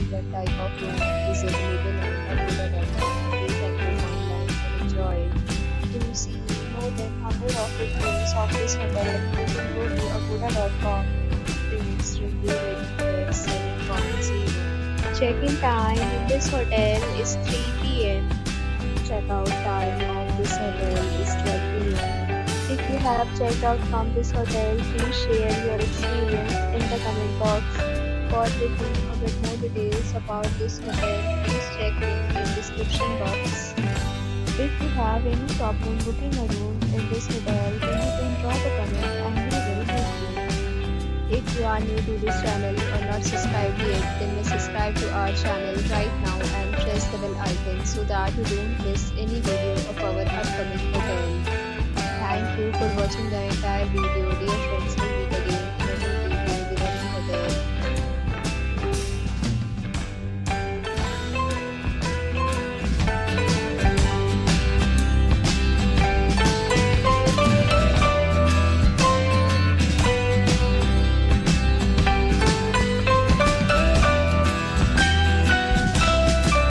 what type of room is available on agoda.com. You can book online and enjoy it. To see more than 100 of reviews of this hotel, you can go to agoda.com. Its review rating is 7.0. Check-in time in this hotel is 3 p.m. Check-out time of this hotel is 12 p.m. If you have checked out from this hotel, please share your experience in the comment box. For booking or get more details about this hotel, please check link in description box. If you have any problem booking a room in this hotel, then you can drop a comment and we will help you. If you are new to this channel or not subscribed yet, then subscribe to our channel right now and press the bell icon so that you don't miss any video of our upcoming hotel. Thank you for watching the entire video, dear friends.